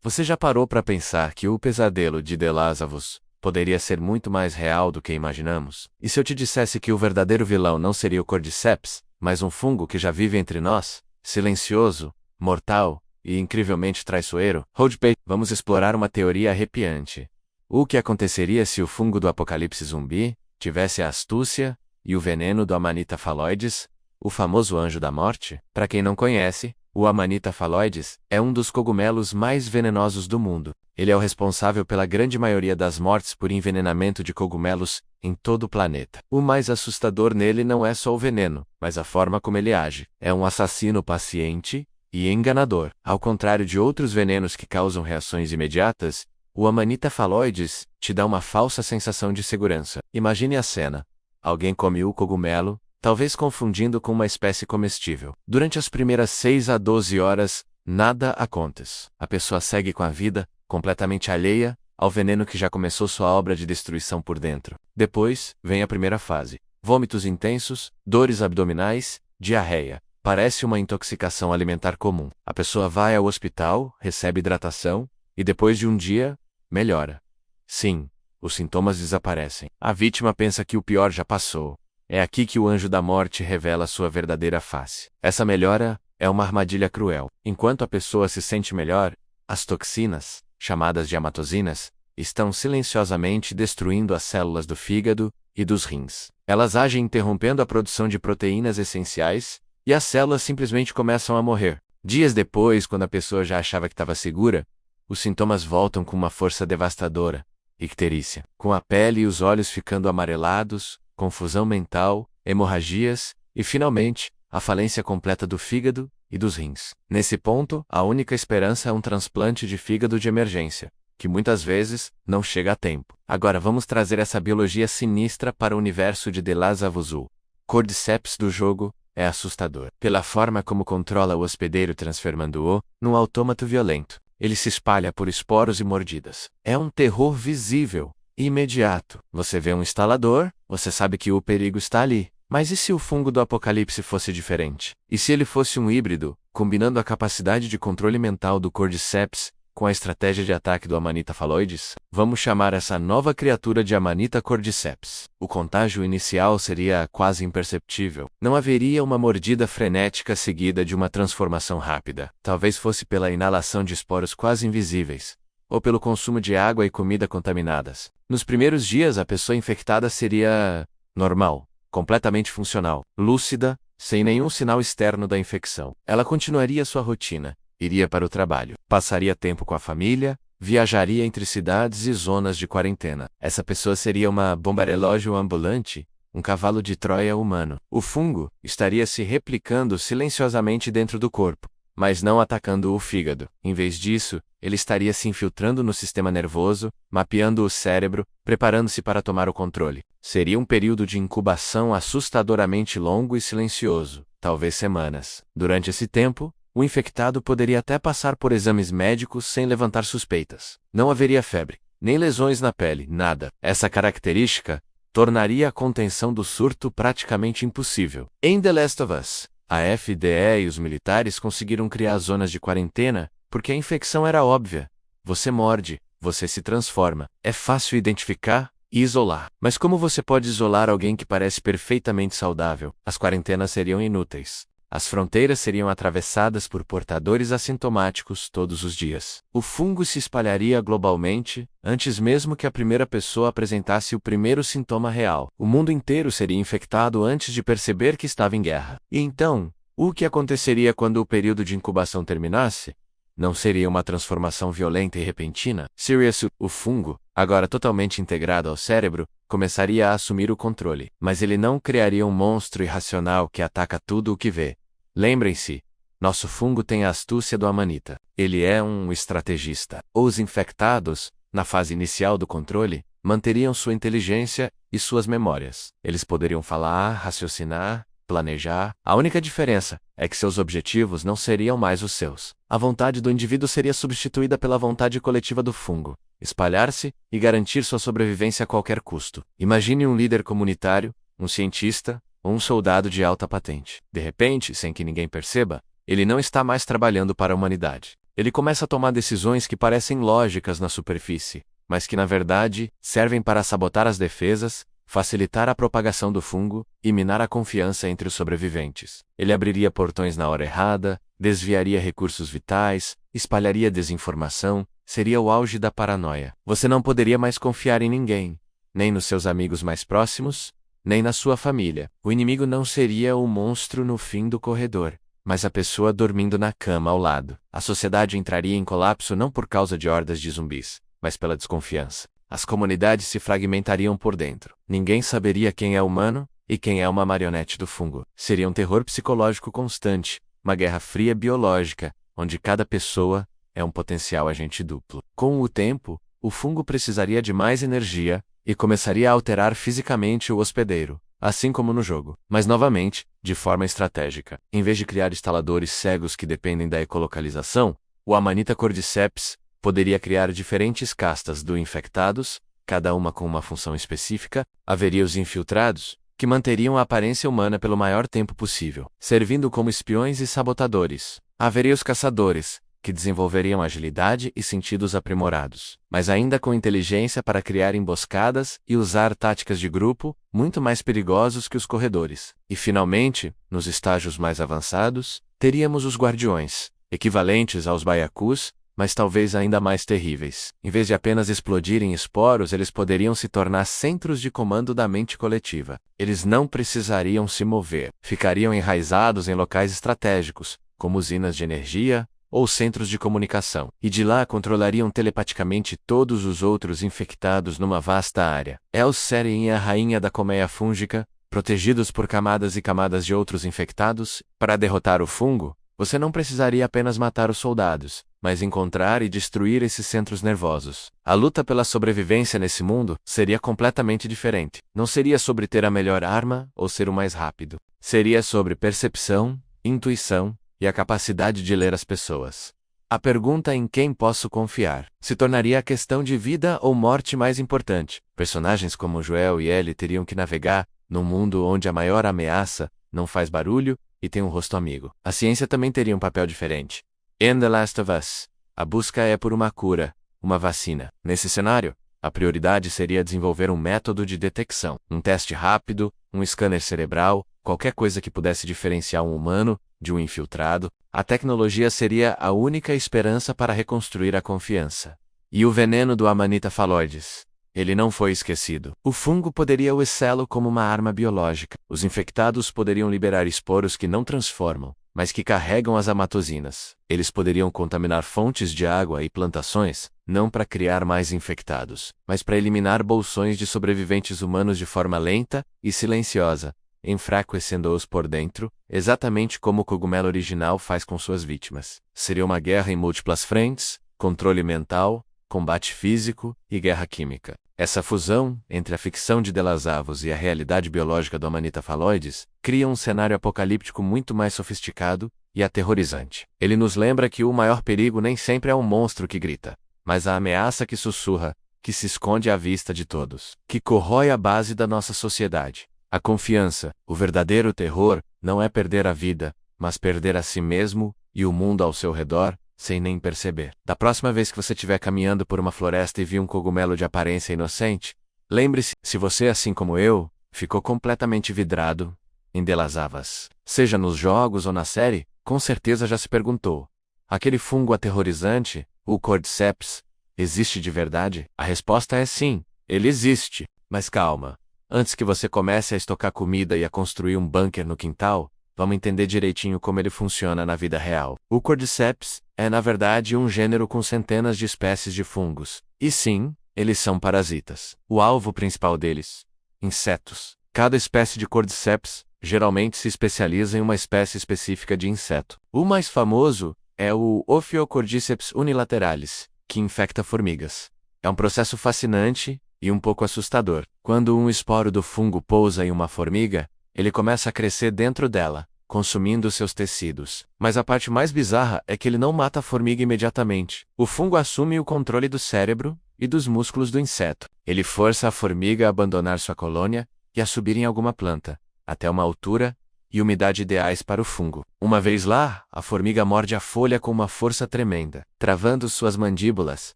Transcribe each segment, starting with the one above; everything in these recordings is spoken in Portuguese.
Você já parou para pensar que o pesadelo de The Last of Us poderia ser muito mais real do que imaginamos? E se eu te dissesse que o verdadeiro vilão não seria o Cordyceps, mas um fungo que já vive entre nós, silencioso, mortal e incrivelmente traiçoeiro? Hold pay, vamos explorar uma teoria arrepiante. O que aconteceria se o fungo do apocalipse zumbi tivesse a astúcia e o veneno do Amanita phalloides, o famoso anjo da morte? Para quem não conhece, o Amanita phalloides é um dos cogumelos mais venenosos do mundo. Ele é o responsável pela grande maioria das mortes por envenenamento de cogumelos em todo o planeta. O mais assustador nele não é só o veneno, mas a forma como ele age. É um assassino paciente e enganador. Ao contrário de outros venenos que causam reações imediatas, o Amanita phalloides te dá uma falsa sensação de segurança. Imagine a cena. Alguém come o cogumelo, talvez confundindo com uma espécie comestível. Durante as primeiras 6 a 12 horas, nada acontece. A pessoa segue com a vida, completamente alheia ao veneno que já começou sua obra de destruição por dentro. Depois, vem a primeira fase. Vômitos intensos, dores abdominais, diarreia. Parece uma intoxicação alimentar comum. A pessoa vai ao hospital, recebe hidratação, e depois de um dia, melhora. Sim, os sintomas desaparecem. A vítima pensa que o pior já passou. É aqui que o anjo da morte revela sua verdadeira face. Essa melhora é uma armadilha cruel. Enquanto a pessoa se sente melhor, as toxinas, chamadas de hematosinas, estão silenciosamente destruindo as células do fígado e dos rins. Elas agem interrompendo a produção de proteínas essenciais, e as células simplesmente começam a morrer. Dias depois, quando a pessoa já achava que estava segura, os sintomas voltam com uma força devastadora. Icterícia. Com a pele e os olhos ficando amarelados, confusão mental, hemorragias e, finalmente, a falência completa do fígado e dos rins. Nesse ponto, a única esperança é um transplante de fígado de emergência, que muitas vezes não chega a tempo. Agora vamos trazer essa biologia sinistra para o universo de The Last of Us. O Cordyceps do jogo é assustador. Pela forma como controla o hospedeiro, transformando-o num autômato violento. Ele se espalha por esporos e mordidas. É um terror visível e imediato. Você vê um instalador, você sabe que o perigo está ali. Mas e se o fungo do apocalipse fosse diferente? E se ele fosse um híbrido, combinando a capacidade de controle mental do Cordyceps com a estratégia de ataque do Amanita phalloides? Vamos chamar essa nova criatura de Amanita cordyceps. O contágio inicial seria quase imperceptível. Não haveria uma mordida frenética seguida de uma transformação rápida. Talvez fosse pela inalação de esporos quase invisíveis, ou pelo consumo de água e comida contaminadas. Nos primeiros dias, a pessoa infectada seria normal, completamente funcional, lúcida, sem nenhum sinal externo da infecção. Ela continuaria sua rotina, iria para o trabalho, passaria tempo com a família, viajaria entre cidades e zonas de quarentena. Essa pessoa seria uma bomba-relógio ambulante, um cavalo de Troia humano. O fungo estaria se replicando silenciosamente dentro do corpo, mas não atacando o fígado. Em vez disso, ele estaria se infiltrando no sistema nervoso, mapeando o cérebro, preparando-se para tomar o controle. Seria um período de incubação assustadoramente longo e silencioso, talvez semanas. Durante esse tempo, o infectado poderia até passar por exames médicos sem levantar suspeitas. Não haveria febre, nem lesões na pele, nada. Essa característica tornaria a contenção do surto praticamente impossível. Em The Last of Us, a FDA e os militares conseguiram criar zonas de quarentena porque a infecção era óbvia. Você morde, você se transforma. É fácil identificar e isolar. Mas como você pode isolar alguém que parece perfeitamente saudável? As quarentenas seriam inúteis. As fronteiras seriam atravessadas por portadores assintomáticos todos os dias. O fungo se espalharia globalmente, antes mesmo que a primeira pessoa apresentasse o primeiro sintoma real. O mundo inteiro seria infectado antes de perceber que estava em guerra. E então, o que aconteceria quando o período de incubação terminasse? Não seria uma transformação violenta e repentina? Sirius, o fungo, agora totalmente integrado ao cérebro, começaria a assumir o controle. Mas ele não criaria um monstro irracional que ataca tudo o que vê. Lembrem-se, nosso fungo tem a astúcia do Amanita. Ele é um estrategista. Os infectados, na fase inicial do controle, manteriam sua inteligência e suas memórias. Eles poderiam falar, raciocinar, planejar. A única diferença é que seus objetivos não seriam mais os seus. A vontade do indivíduo seria substituída pela vontade coletiva do fungo, espalhar-se e garantir sua sobrevivência a qualquer custo. Imagine um líder comunitário, um cientista, ou um soldado de alta patente. De repente, sem que ninguém perceba, ele não está mais trabalhando para a humanidade. Ele começa a tomar decisões que parecem lógicas na superfície, mas que na verdade servem para sabotar as defesas, facilitar a propagação do fungo e minar a confiança entre os sobreviventes. Ele abriria portões na hora errada, desviaria recursos vitais, espalharia desinformação, seria o auge da paranoia. Você não poderia mais confiar em ninguém, nem nos seus amigos mais próximos, nem na sua família. O inimigo não seria o monstro no fim do corredor, mas a pessoa dormindo na cama ao lado. A sociedade entraria em colapso não por causa de hordas de zumbis, mas pela desconfiança. As comunidades se fragmentariam por dentro. Ninguém saberia quem é humano e quem é uma marionete do fungo. Seria um terror psicológico constante, uma guerra fria biológica, onde cada pessoa é um potencial agente duplo. Com o tempo, o fungo precisaria de mais energia e começaria a alterar fisicamente o hospedeiro, assim como no jogo. Mas novamente, de forma estratégica. Em vez de criar instaladores cegos que dependem da ecolocalização, o Amanita cordyceps poderia criar diferentes castas do infectados, cada uma com uma função específica. Haveria os infiltrados, que manteriam a aparência humana pelo maior tempo possível, servindo como espiões e sabotadores. Haveria os caçadores, que desenvolveriam agilidade e sentidos aprimorados, mas ainda com inteligência para criar emboscadas e usar táticas de grupo, muito mais perigosos que os corredores. E finalmente, nos estágios mais avançados, teríamos os guardiões, equivalentes aos baiacus, mas talvez ainda mais terríveis. Em vez de apenas explodirem esporos, eles poderiam se tornar centros de comando da mente coletiva. Eles não precisariam se mover, ficariam enraizados em locais estratégicos, como usinas de energia ou centros de comunicação, e de lá controlariam telepaticamente todos os outros infectados numa vasta área. Elseren e a rainha da colmeia fúngica, protegidos por camadas e camadas de outros infectados, para derrotar o fungo, você não precisaria apenas matar os soldados, mas encontrar e destruir esses centros nervosos. A luta pela sobrevivência nesse mundo seria completamente diferente. Não seria sobre ter a melhor arma ou ser o mais rápido. Seria sobre percepção, intuição e a capacidade de ler as pessoas. A pergunta em quem posso confiar se tornaria a questão de vida ou morte mais importante. Personagens como Joel e Ellie teriam que navegar num mundo onde a maior ameaça não faz barulho e tem um rosto amigo. A ciência também teria um papel diferente. In The Last of Us, a busca é por uma cura, uma vacina. Nesse cenário, a prioridade seria desenvolver um método de detecção, um teste rápido, um scanner cerebral, qualquer coisa que pudesse diferenciar um humano de um infiltrado. A tecnologia seria a única esperança para reconstruir a confiança. E o veneno do Amanita phalloides? Ele não foi esquecido. O fungo poderia usá-lo como uma arma biológica. Os infectados poderiam liberar esporos que não transformam, mas que carregam as amatosinas. Eles poderiam contaminar fontes de água e plantações, não para criar mais infectados, mas para eliminar bolsões de sobreviventes humanos de forma lenta e silenciosa, enfraquecendo-os por dentro, exatamente como o cogumelo original faz com suas vítimas. Seria uma guerra em múltiplas frentes, controle mental, combate físico e guerra química. Essa fusão entre a ficção de De Las Avos e a realidade biológica do Amanita phalloides cria um cenário apocalíptico muito mais sofisticado e aterrorizante. Ele nos lembra que o maior perigo nem sempre é um monstro que grita, mas a ameaça que sussurra, que se esconde à vista de todos, que corrói a base da nossa sociedade. A confiança, o verdadeiro terror, não é perder a vida, mas perder a si mesmo e o mundo ao seu redor, sem nem perceber. Da próxima vez que você estiver caminhando por uma floresta e vir um cogumelo de aparência inocente, lembre-se, se você, assim como eu, ficou completamente vidrado em De Las Avas, seja nos jogos ou na série, com certeza já se perguntou: aquele fungo aterrorizante, o cordyceps, existe de verdade? A resposta é sim, ele existe. Mas calma. Antes que você comece a estocar comida e a construir um bunker no quintal, vamos entender direitinho como ele funciona na vida real. O cordyceps é, na verdade, um gênero com centenas de espécies de fungos. E sim, eles são parasitas. O alvo principal deles: insetos. Cada espécie de cordyceps geralmente se especializa em uma espécie específica de inseto. O mais famoso é o Ophiocordyceps unilateralis, que infecta formigas. É um processo fascinante e um pouco assustador. Quando um esporo do fungo pousa em uma formiga, ele começa a crescer dentro dela, consumindo seus tecidos. Mas a parte mais bizarra é que ele não mata a formiga imediatamente. O fungo assume o controle do cérebro e dos músculos do inseto. Ele força a formiga a abandonar sua colônia e a subir em alguma planta, até uma altura e umidade ideais para o fungo. Uma vez lá, a formiga morde a folha com uma força tremenda, travando suas mandíbulas,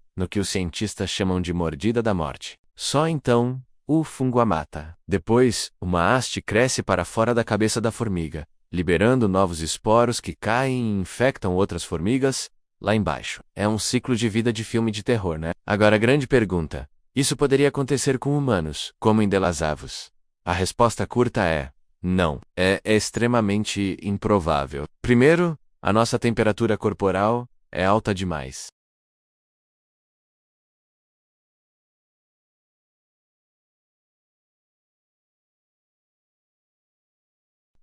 no que os cientistas chamam de mordida da morte. Só então, o fungo a mata. Depois, uma haste cresce para fora da cabeça da formiga, liberando novos esporos que caem e infectam outras formigas lá embaixo. É um ciclo de vida de filme de terror, né? Agora, a grande pergunta: isso poderia acontecer com humanos, como em The Last of Us? A resposta curta é: não. É extremamente improvável. Primeiro, a nossa temperatura corporal é alta demais.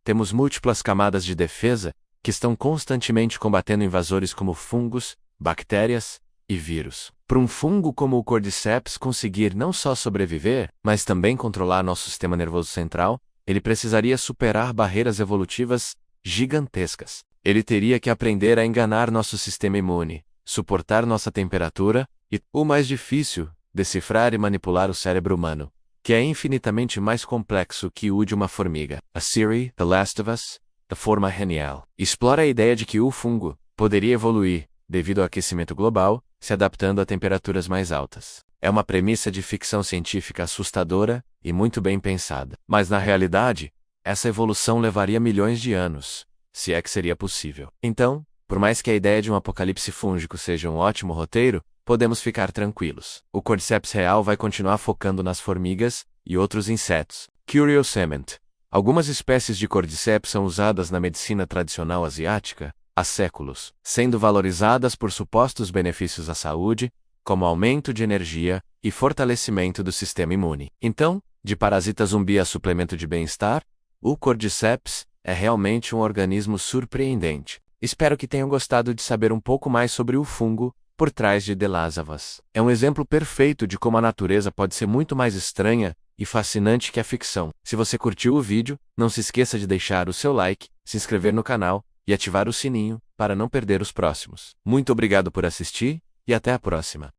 Temos múltiplas camadas de defesa que estão constantemente combatendo invasores como fungos, bactérias e vírus. Para um fungo como o Cordyceps conseguir não só sobreviver, mas também controlar nosso sistema nervoso central, ele precisaria superar barreiras evolutivas gigantescas. Ele teria que aprender a enganar nosso sistema imune, suportar nossa temperatura e, o mais difícil, decifrar e manipular o cérebro humano, que é infinitamente mais complexo que o de uma formiga. A série The Last of Us, da forma genial, explora a ideia de que o fungo poderia evoluir, devido ao aquecimento global, se adaptando a temperaturas mais altas. É uma premissa de ficção científica assustadora e muito bem pensada. Mas na realidade, essa evolução levaria milhões de anos, se é que seria possível. Então, por mais que a ideia de um apocalipse fúngico seja um ótimo roteiro, podemos ficar tranquilos. O Cordyceps real vai continuar focando nas formigas e outros insetos. Curiosamente, algumas espécies de Cordyceps são usadas na medicina tradicional asiática há séculos, sendo valorizadas por supostos benefícios à saúde, como aumento de energia e fortalecimento do sistema imune. Então, de parasita zumbi a suplemento de bem-estar, o Cordyceps é realmente um organismo surpreendente. Espero que tenham gostado de saber um pouco mais sobre o fungo por trás de The Last of Us. É um exemplo perfeito de como a natureza pode ser muito mais estranha e fascinante que a ficção. Se você curtiu o vídeo, não se esqueça de deixar o seu like, se inscrever no canal e ativar o sininho para não perder os próximos. Muito obrigado por assistir e até a próxima.